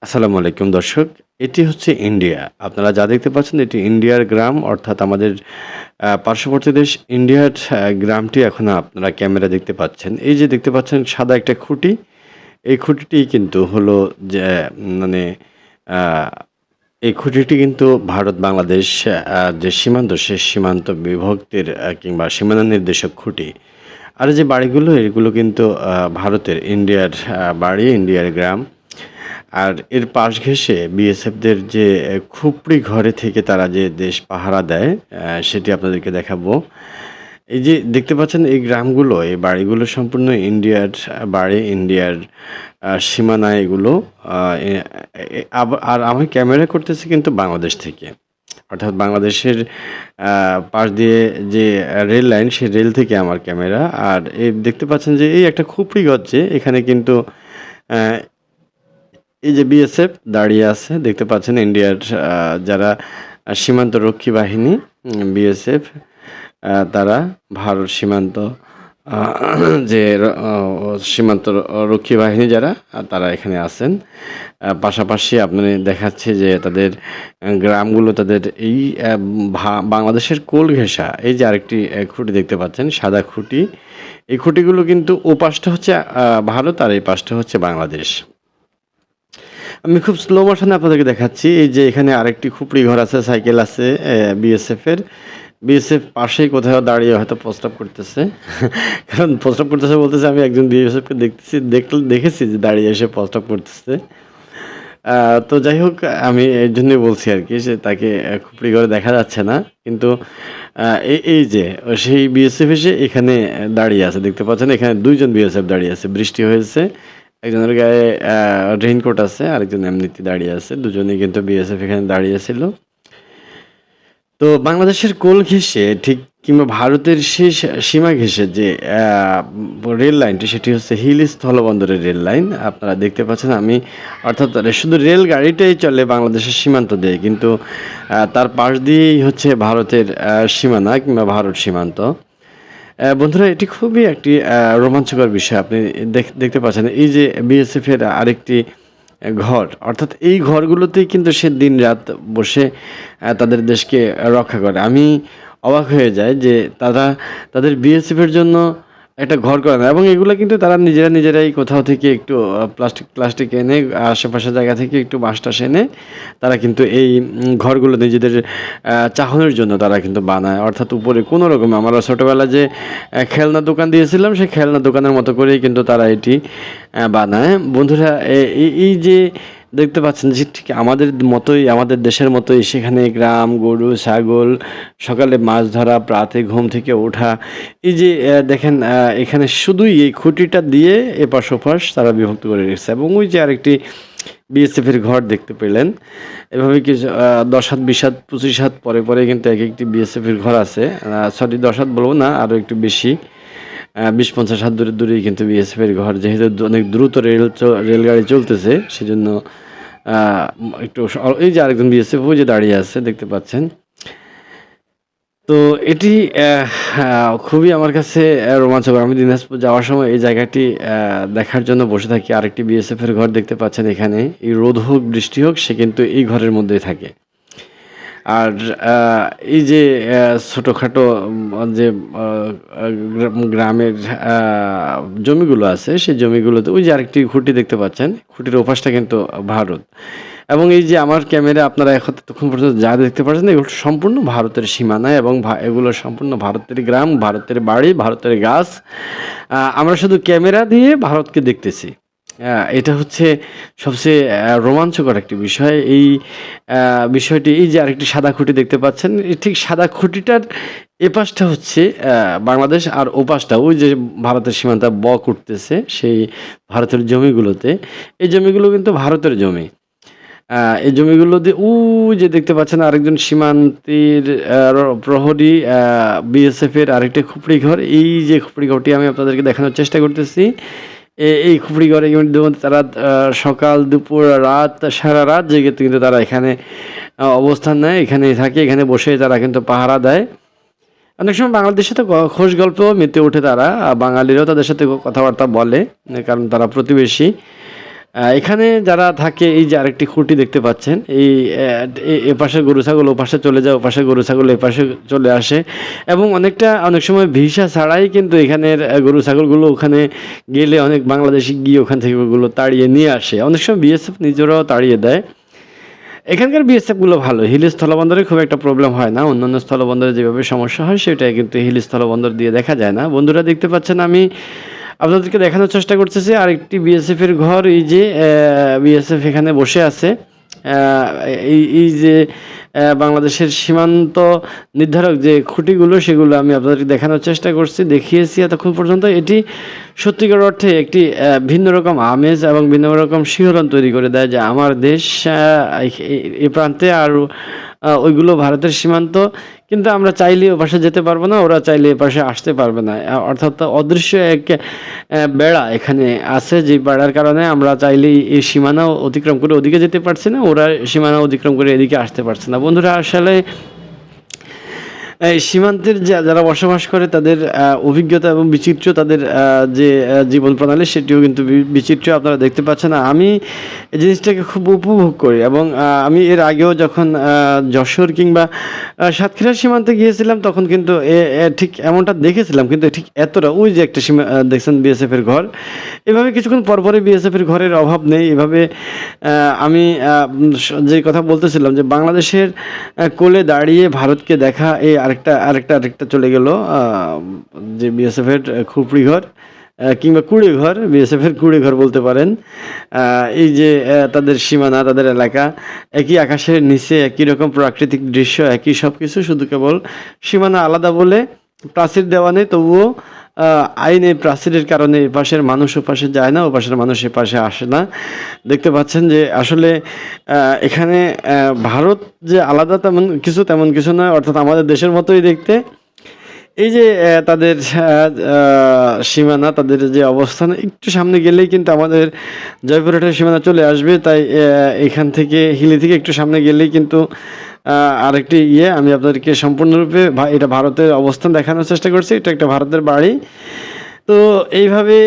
আসসালামু আলাইকুম দর্শক। এটি হচ্ছে ইন্ডিয়া। আপনারা যা দেখতে পাচ্ছেন এটি ইন্ডিয়ার গ্রাম অর্থাৎ আমাদের পার্শ্ববর্তী দেশ ইন্ডিয়ার গ্রামটি এখন আপনারা ক্যামেরা দেখতে পাচ্ছেন। এই যে দেখতে পাচ্ছেন সাদা একটা খুঁটি, এই খুঁটিটি কিন্তু হলো যে মানে আ এই খুঁটিটি কিন্তু ভারত বাংলাদেশ যে সীমান্ত সে সীমান্ত বিভক্তির কিংবা সীমানা নির্দেশক খুঁটি। আর এই যে বাড়িগুলো এগুলো কিন্তু ভারতের ইন্ডিয়ার বাড়ি, ইন্ডিয়ার গ্রাম। আর এর পাশ ঘেঁষে বিএসএফদের যে খুপড়ি ঘরে থেকে তারা যে দেশ পাহারা দেয় সেটি আপনাদেরকে দেখাবো। এই যে দেখতে পাচ্ছেন এই গ্রামগুলো, এই বাড়িগুলো সম্পূর্ণ ইন্ডিয়ার বাড়ি, ইন্ডিয়ার সীমানায় এগুলো। আ এ এ আর আমি ক্যামেরা করতেছি কিন্তু বাংলাদেশ থেকে। অর্থাৎ বাংলাদেশের আ পাশ দিয়ে যে রেল লাইন, সেই রেল থেকে আমার ক্যামেরা। আর দেখতে পাচ্ছেন যে এই একটা খুপড়ি ঘর যে এখানে কিন্তু অ্যা এই যে বিএসএফ দাঁড়িয়ে আছে দেখতে পাচ্ছেন ইন্ডিয়ার যারা সীমান্তরক্ষী বাহিনী বিএসএফ তারা ভারত সীমান্ত আ যে সীমান্ত রক্ষী বাহিনী যারা তারা এখানে আছেন। পাশাপাশি আপনার দেখাচ্ছে যে তাদের গ্রামগুলো তাদের এই বাংলাদেশের কোল ঘেঁষা এই যে আরেকটি খুঁটি দেখতে পাচ্ছেন সাদা খুঁটি। এই খুঁটিগুলো কিন্তু ও পাশটা হচ্ছে ভারত আর এই পাশটা হচ্ছে বাংলাদেশ। আমি খুব স্লো মোশনে আপনাদেরকে দেখাচ্ছি। এই যে এখানে আরেকটি খুপড়ি ঘর আছে, সাইকেল আছে বিএসএফ এর। বিএসএফ পাশেই কোথাও দাঁড়িয়ে হয়তো প্রস্রাব করতেছে। কারণ প্রস্রাব করতেছে বলতেছে আমি একজন বিএসএফকে দেখেছি যে দাঁড়িয়ে এসে প্রস্রাব করতেছে। তো যাই হোক আমি এর জন্যই বলছি আরকি যে তাকে খুপড়ি ঘরে দেখা যাচ্ছে না। কিন্তু এই যে সেই বিএসএফ এসে এখানে দাঁড়িয়ে আছে দেখতে পাচ্ছেন এখানে ২ জন বিএসএফ দাঁড়িয়ে আছে। বৃষ্টি হয়েছে। একজনের গায়ে রেইনকোট আছে, আরেকজন এমনিতে দাঁড়িয়ে আছে। দুজনেই কিন্তু বিএসএফ এখানে দাঁড়িয়ে ছিল। তো বাংলাদেশের কোল ঘেঁষে ঠিক কিংবা ভারতের শেষ সীমা ঘেঁষে যে রেল লাইনটি সেটি হচ্ছে হিলি স্থলবন্দরের রেল লাইন। আপনারা দেখতে পাচ্ছেন আমি অর্থাৎ শুধু রেলগাড়িটাই চলে বাংলাদেশের সীমান্ত দিয়ে। কিন্তু তার পাশ দিয়েই হচ্ছে ভারতের সীমানা কিংবা ভারত সীমান্ত। বন্ধুরা এটি খুবই একটি রোমাঞ্চকর বিষয়। আপনি দেখতে পাচ্ছেন এই যে বিএসএফ এর আরেকটি ঘর, অর্থাৎ এই ঘরগুলোতেই কিন্তু সে দিনরাত বসে তাদের দেশকে রক্ষা করে। আমি অবাক হয়ে যাই যে তারা তাদের বিএসএফ এর জন্য একটা ঘর করে না এবং এগুলা কিন্তু তারা নিজেরাই কোথাও থেকে একটু প্লাস্টিক এনে আশেপাশের জায়গা থেকে একটু বাঁশ-টাশ এনে তারা কিন্তু এই ঘরগুলো নিজেদের চাহনির জন্য তারা কিন্তু বানায়। অর্থাৎ উপরে কোনো রকমে আমরা ছোটবেলায় যে খেলনার দোকান দিয়েছিলাম সেই খেলনার দোকানের মতো করেই কিন্তু তারা এটি বানায়। বন্ধুরা এই যে দেখতে পাচ্ছেন যে ঠিক আমাদের মতোই আমাদের দেশের মতোই সেখানে গ্রাম, গরু, ছাগল, সকালে মাছ ধরা, প্রাতে ঘুম থেকে ওঠা। এই যে দেখেন এখানে শুধুই এই খুঁটিটা দিয়ে এপাশ ওপাশ তারা বিভক্ত করে রেখেছে এবং ওই যে আরেকটি বিএসএফ এর ঘর দেখতে পেলেন। এভাবে কিছু ১০ হাত, ২০ হাত, ২৫ হাত পরে কিন্তু একেকটি বিএসএফ এর ঘর আছে। সরি ১০ হাত বলব না, আরও একটু বেশি। ২০-৫০ হাত দূরেই কিন্তু বিএসএফ এর ঘর। যেহেতু অনেক দ্রুত রেলগাড়ি চলতেছে সেজন্য আ একটু এই যে আরেকজন বিএসএফ ওই যে দাঁড়িয়ে আছে দেখতে পাচ্ছেন। তো এটি খুবই আমার কাছে রোমাঞ্চকর। আমি দিনাজপুর যাওয়ার সময় এই জায়গাটি দেখার জন্য বসে থাকি। আরেকটি বিএসএফ এর ঘর দেখতে পাচ্ছেন এখানে। এই রোদ হোক, বৃষ্টি হোক সে কিন্তু এই ঘরের মধ্যেই থাকে। আর আ এই যে ছোটখাটো যে আ আ গ্রামের আ জমিগুলো আছে, সেই জমিগুলোতে ওই যে আরেকটি খুঁটি দেখতে পাচ্ছেন, খুঁটির ওপাশটা কিন্তু ভারত। এবং এই যে আমার ক্যামেরা আপনারা এতক্ষণ পর্যন্ত যা দেখতে পাচ্ছেন এগুলো সম্পূর্ণ ভারতের সীমানায় এবং এগুলো সম্পূর্ণ ভারতের গ্রাম, ভারতের বাড়ি, ভারতের গাছ। আমরা শুধু ক্যামেরা দিয়ে ভারতকে দেখতেছি। এটা হচ্ছে সবচেয়ে রোমাঞ্চকর একটি বিষয়। এই বিষয়টি এই যে আরেকটি সাদা খুঁটি দেখতে পাচ্ছেন, ঠিক সাদা খুঁটিটার এপাশটা হচ্ছে বাংলাদেশ আর ওপাশটা ওই যে ভারতের সীমান্তে বক উঠতেছে সেই ভারতের জমিগুলোতে। এই জমিগুলো কিন্তু ভারতের জমি। এই জমিগুলো দিয়ে ওই যে দেখতে পাচ্ছেন আরেকজন সীমান্তের প্রহরী বিএসএফ এর আরেকটি খুপড়ি ঘর। এই যে খুপড়ি ঘরটি আমি আপনাদেরকে দেখানোর চেষ্টা করতেছি। এই খুপড়ি ঘরে কিন্তু তারা সকাল, দুপুর, রাত সারারাত জেগে কিন্তু তারা এখানে অবস্থান নেয়। এখানেই থাকে, এখানে বসেই তারা কিন্তু পাহারা দেয়। অনেক সময় বাঙালিদের সাথে খোশ গল্পেও মেতে ওঠে তারা। বাঙালিরাও তাদের সাথে কথাবার্তা বলে কারণ তারা প্রতিবেশী। এখানে যারা থাকে এই যে আরেকটি খুঁটি দেখতে পাচ্ছেন, এই এপাশে গরু ছাগল ওপাশে চলে যায়, ওপাশে গরু ছাগল এপাশে চলে আসে এবং অনেক সময় ভিসা ছাড়াই কিন্তু এখানের গরু ছাগলগুলো ওখানে গেলে অনেক বাংলাদেশি গিয়ে ওখান থেকে ওগুলো তাড়িয়ে নিয়ে আসে। অনেক সময় বিএসএফ নিজেরাও তাড়িয়ে দেয়। এখানকার বিএসএফগুলো ভালো, হিল স্থলবন্দরে খুব একটা প্রবলেম হয় না। অন্যান্য স্থলবন্দরে যেভাবে সমস্যা হয় সেটা কিন্তু হিল স্থলবন্দর দিয়ে দেখা যায় না। বন্ধুরা দেখতে পাচ্ছেন আমি আপনাদেরকে দেখানোর চেষ্টা করতেছি আরেকটি বিএসএফের ঘর। এই যে বিএসএফ এখানে বসে আছে। এই যে বাংলাদেশের সীমান্ত নির্ধারক যে খুঁটিগুলো সেগুলো আমি আপনাদেরকে দেখানোর চেষ্টা করছি, দেখিয়েছি এতক্ষণ পর্যন্ত। এটি সত্যিকার অর্থে একটি ভিন্ন রকম আমেজ এবং ভিন্ন রকম শিহরণ তৈরি করে দেয় যে আমার দেশ এ প্রান্তে আর ওইগুলো ভারতের সীমান্ত, কিন্তু আমরা চাইলে ও পাশে যেতে পারবো না, ওরা চাইলে এ পাশে আসতে পারবে না। অর্থাৎ অদৃশ্য এক বেড়া এখানে আছে, যে বেড়ার কারণে আমরা চাইলেই এই সীমানা অতিক্রম করে ওদিকে যেতে পারছি না, ওরা সীমানা অতিক্রম করে এদিকে আসতে পারছে না। বন্ধুরা আসলে এই সীমান্তের যারা বসবাস করে তাদের অভিজ্ঞতা এবং বিচিত্র তাদের যে জীবন প্রণালী সেটিও কিন্তু বিচিত্র, আপনারা দেখতে পাচ্ছেন। আমি এই জিনিসটাকে খুব উপভোগ করি এবং আমি এর আগেও যখন যশোর কিংবা সাতক্ষীরার সীমান্তে গিয়েছিলাম তখন কিন্তু ঠিক এমনটা দেখেছিলাম, কিন্তু ঠিক এতটা ওই যে একটা সীমা দেখছেন বিএসএফের ঘর, এভাবে কিছুক্ষণ পরপরই বিএসএফের ঘরের অভাব নেই। এভাবে আমি যে কথা বলতেছিলাম যে বাংলাদেশের কোলে দাঁড়িয়ে ভারতকে দেখা, এই আরেকটা চলে গেল যে বিএসএফের খুপড়ি ঘর কিংবা কুড়ে ঘর, বিএসএফের কুড়ে ঘর বলতে পারেন। এই যে তাদের সীমানা, তাদের এলাকা, একই আকাশের নিচে একই রকম প্রাকৃতিক দৃশ্য, একই সব কিছু, শুধু কেবল সীমানা আলাদা বলে প্রাচীর দেওয়া নেই, তবুও আইনে প্রাচীরের কারণে এপাশের মানুষ ওপাশে যায় না, ওপাশের মানুষ এপাশে আসে না। দেখতে পাচ্ছেন যে আসলে এখানে ভারত যে আলাদা তেমন কিছু নয়, অর্থাৎ আমাদের দেশের মতোই দেখতে। এই যে তাদের সীমানা, তাদের যে অবস্থান, একটু সামনে গেলেই কিন্তু আমাদের জয়পুরহাটের সীমানা চলে আসবে। তাই এখান থেকে হিলি থেকে একটু সামনে গেলেই কিন্তু আরেকটি আমি আপনাদেরকে সম্পূর্ণরূপে এটা ভারতের অবস্থান দেখানোর চেষ্টা করছি। এটা একটা ভারতের বাড়ি। তো এইভাবে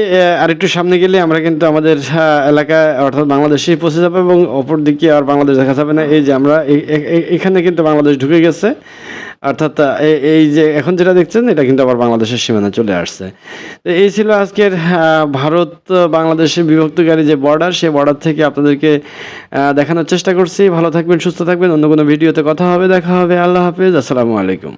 আরেকটু সামনে গেলে আমরা কিন্তু আমাদের এলাকায় অর্থাৎ বাংলাদেশেই পৌঁছে যাবো এবং অপর দিকে আর বাংলাদেশ দেখা যাবে না। এই যে আমরা এখানে কিন্তু বাংলাদেশ ঢুকে গেছে, অর্থাৎ এই যে এখন যেটা দেখছেন এটা কিন্তু আবার বাংলাদেশের সীমানা চলে আসছে। তো এই ছিল আজকের ভারত বাংলাদেশের বিভক্তকারী যে বর্ডার, সেই বর্ডার থেকে আপনাদেরকে দেখানোর চেষ্টা করছি। ভালো থাকবেন, সুস্থ থাকবেন। অন্য কোনো ভিডিওতে কথা হবে, দেখা হবে। আল্লাহ হাফেজ, আসসালামু আলাইকুম।